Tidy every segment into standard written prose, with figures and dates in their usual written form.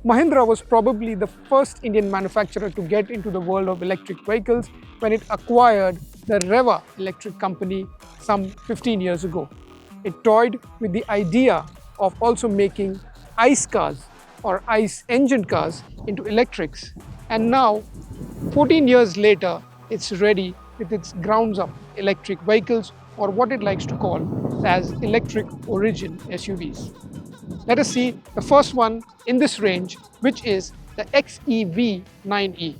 Mahindra was probably the first Indian manufacturer to get into the world of electric vehicles when it acquired the Reva electric company some 15 years ago. It toyed with the idea of also making ICE cars or ICE engine cars into electrics, and now 14 years later it's ready with its grounds up electric vehicles, or what it likes to call as electric origin SUVs. Let us see the first one in this range, which is the XEV 9e.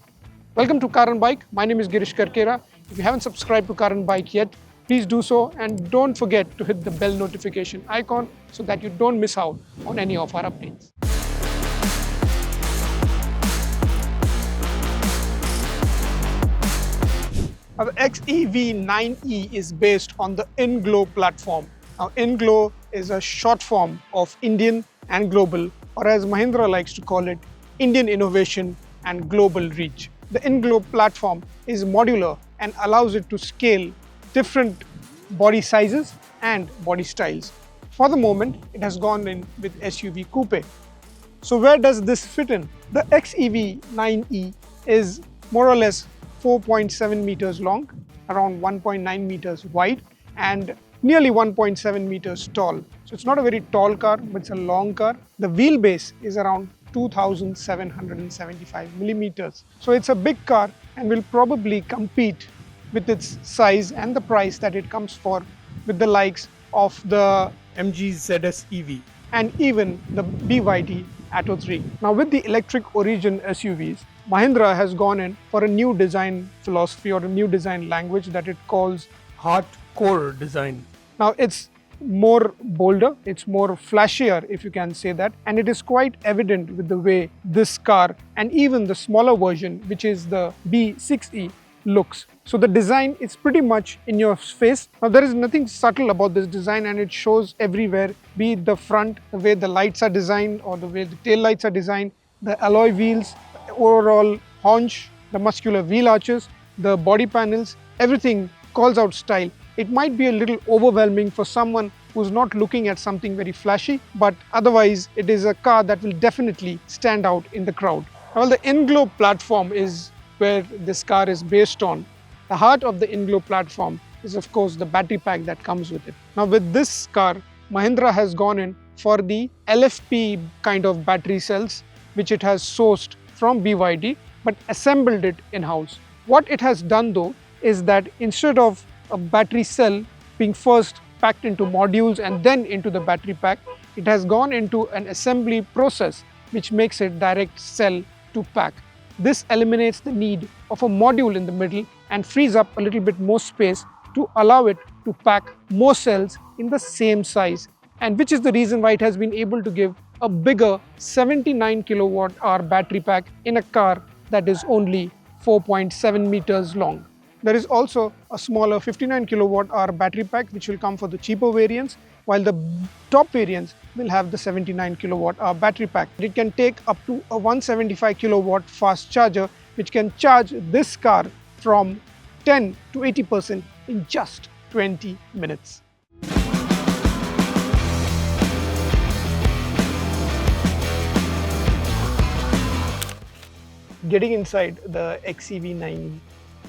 Welcome to Car and Bike. My name is Girish Karkera. If you haven't subscribed to Car and Bike yet, please do so, and don't forget to hit the bell notification icon so that you don't miss out on any of our updates. Now, the XEV 9e is based on the InGlow platform. Now, InGlow is a short form of Indian and Global, or as Mahindra likes to call it, Indian Innovation and Global Reach. The InGlow platform is modular and allows it to scale different body sizes and body styles. For the moment, it has gone in with SUV Coupe. So where does this fit in? The XEV 9e is more or less 4.7 meters long, around 1.9 meters wide, and nearly 1.7 meters tall. So it's not a very tall car, but it's a long car. The wheelbase is around 2,775 millimeters. So it's a big car and will probably compete with its size and the price that it comes for with the likes of the MG ZS EV and even the BYD Atto 3. Now, with the electric origin SUVs, Mahindra has gone in for a new design philosophy or a new design language that it calls hardcore design. Now, it's more bolder, it's more flashier, if you can say that, and it is quite evident with the way this car and even the smaller version, which is the B6e, looks. So the design is pretty much in your face. Now, there is nothing subtle about this design, and it shows everywhere, be it the front, the way the lights are designed or the way the tail lights are designed, the alloy wheels, the overall haunch, the muscular wheel arches, the body panels, everything calls out style. It might be a little overwhelming for someone who's not looking at something very flashy, but otherwise it is a car that will definitely stand out in the crowd. Well, the InGlow platform is where this car is based on. The heart of the InGlow platform is, of course, the battery pack that comes with it. Now, with this car, Mahindra has gone in for the LFP kind of battery cells, which it has sourced from BYD, but assembled it in-house. What it has done, though, is that instead of a battery cell being first packed into modules and then into the battery pack, it has gone into an assembly process which makes it direct cell to pack. This eliminates the need of a module in the middle and frees up a little bit more space to allow it to pack more cells in the same size, and which is the reason why it has been able to give a bigger 79 kilowatt hour battery pack in a car that is only 4.7 meters long. There is also a smaller 59 kilowatt hour battery pack which will come for the cheaper variants, while the top variants will have the 79 kilowatt hour battery pack. It can take up to a 175 kilowatt fast charger, which can charge this car from 10 to 80% in just 20 minutes. Getting inside the XEV 9e,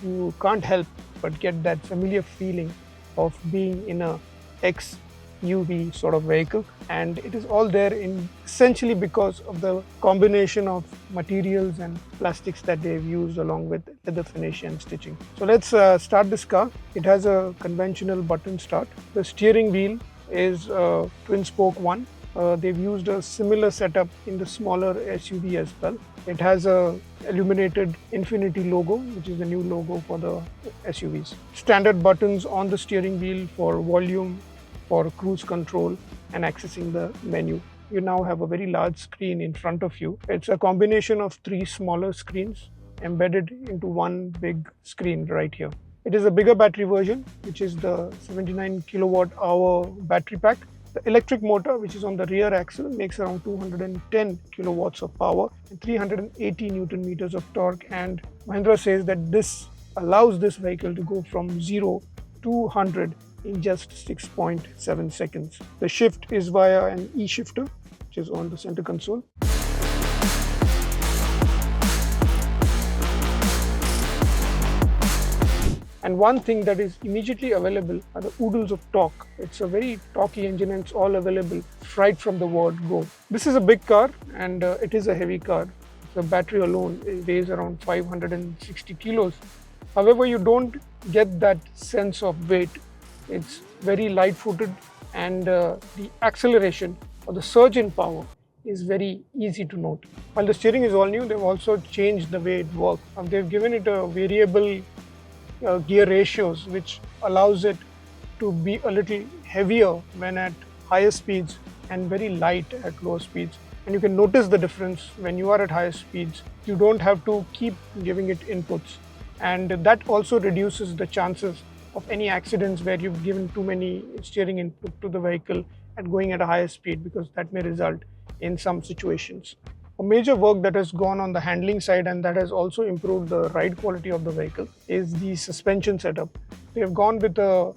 you can't help but get that familiar feeling of being in a XUV sort of vehicle, and it is all there in essentially because of the combination of materials and plastics that they've used along with leather finish and stitching. So let's start this car. It has a conventional button start. The steering wheel is a twin spoke one. They've used a similar setup in the smaller SUV as well. It has a illuminated Infinity logo, which is the new logo for the SUVs. Standard buttons on the steering wheel for volume, for cruise control and accessing the menu. You now have a very large screen in front of you. It's a combination of three smaller screens embedded into one big screen right here. It is a bigger battery version, which is the 79 kilowatt hour battery pack. The electric motor, which is on the rear axle, makes around 210 kilowatts of power and 380 Newton meters of torque, and Mahindra says that this allows this vehicle to go from 0 to 100 in just 6.7 seconds. The shift is via an E-shifter, which is on the center console. And one thing that is immediately available are the oodles of torque. It's a very torquey engine and it's all available right from the word go. This is a big car and it is a heavy car. The battery alone weighs around 560 kilos. However, you don't get that sense of weight. It's very light-footed and the acceleration or the surge in power is very easy to note. While the steering is all new, they've also changed the way it works. They've given it a variable gear ratios, which allows it to be a little heavier when at higher speeds and very light at lower speeds. And you can notice the difference when you are at higher speeds. You don't have to keep giving it inputs. And that also reduces the chances of any accidents where you've given too many steering input to the vehicle and going at a higher speed, because that may result in some situations. A major work that has gone on the handling side and that has also improved the ride quality of the vehicle is the suspension setup. They have gone with a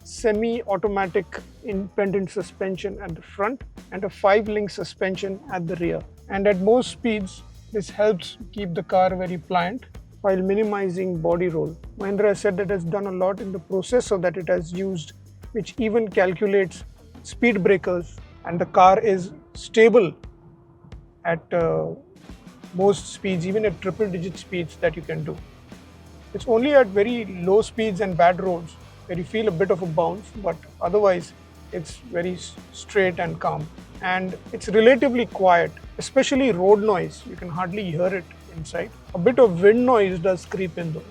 semi-automatic independent suspension at the front and a 5-link suspension at the rear. And at most speeds, this helps keep the car very pliant while minimizing body roll. Mahindra has said that it has done a lot in the processor that it has used, which even calculates speed breakers, and the car is stable at most speeds, even at triple-digit speeds that you can do. It's only at very low speeds and bad roads where you feel a bit of a bounce, but otherwise it's very straight and calm. And it's relatively quiet, especially road noise. You can hardly hear it inside. A bit of wind noise does creep in though.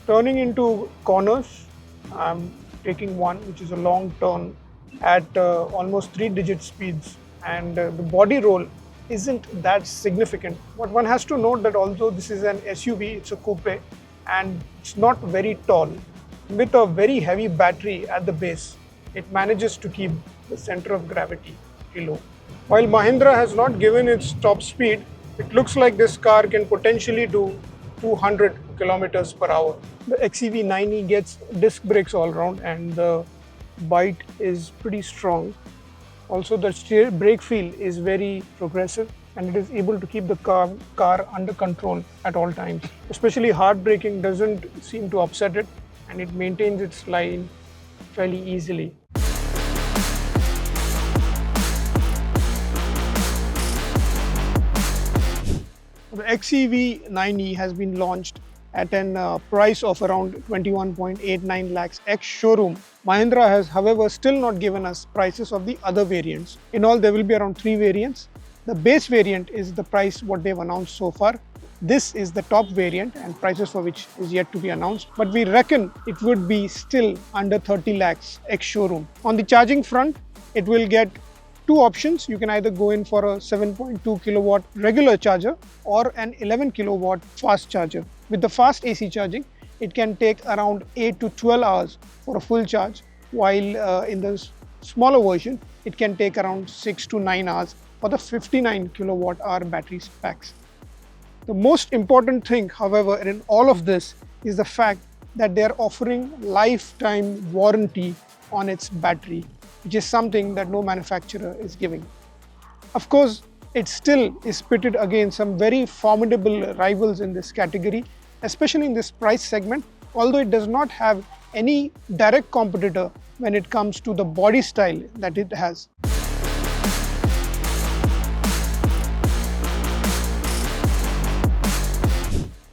Turning into corners, I'm taking one which is a long turn at almost 3-digit speeds, and the body roll isn't that significant. But one has to note that although this is an SUV, it's a coupe and it's not very tall. With a very heavy battery at the base, it manages to keep the center of gravity pretty low. While Mahindra has not given its top speed, it looks like this car can potentially do 200 kilometers per hour. The XEV 9e gets disc brakes all around and the bite is pretty strong. Also, the brake feel is very progressive and it is able to keep the car under control at all times. Especially hard braking doesn't seem to upset it and it maintains its line fairly easily. The XEV 9e has been launched at an price of around 21.89 lakhs ex-showroom. Mahindra has, however, still not given us prices of the other variants. In all, there will be around 3 variants. The base variant is the price what they've announced so far. This is the top variant and prices for which is yet to be announced. But we reckon it would be still under 30 lakhs ex-showroom. On the charging front, it will get 2 options. You can either go in for a 7.2 kilowatt regular charger or an 11 kilowatt fast charger. With the fast AC charging, it can take around 8 to 12 hours for a full charge, while in the smaller version, it can take around 6 to 9 hours for the 59 kilowatt hour battery packs. The most important thing, however, in all of this is the fact that they are offering lifetime warranty on its battery, which is something that no manufacturer is giving. Of course, it still is pitted against some very formidable rivals in this category, especially in this price segment, although it does not have any direct competitor when it comes to the body style that it has.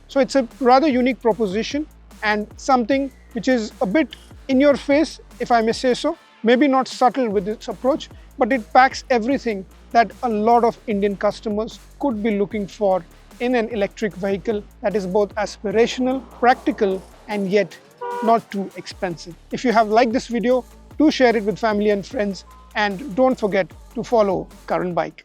So it's a rather unique proposition and something which is a bit in your face, if I may say so. Maybe not subtle with its approach, but it packs everything that a lot of Indian customers could be looking for in an electric vehicle that is both aspirational, practical, and yet not too expensive. If you have liked this video, do share it with family and friends, and don't forget to follow Current Bike.